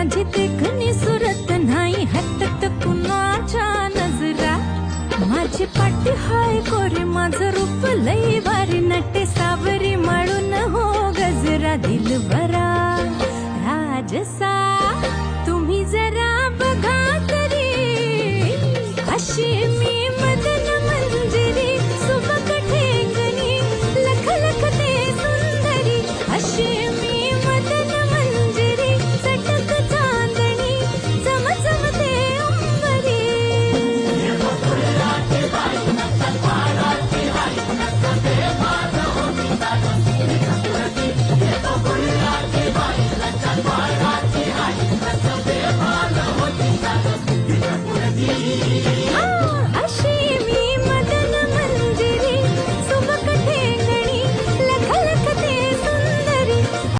माझी देखणी सुरत नाही हटत कुणाच्या नजरा माझी पाटी हाय कोरी माझं रूप लई भारी नटे सावरी माळून हो गजरा दिलबरा राजसा तुम्ही जरा बघा तरी अशी मी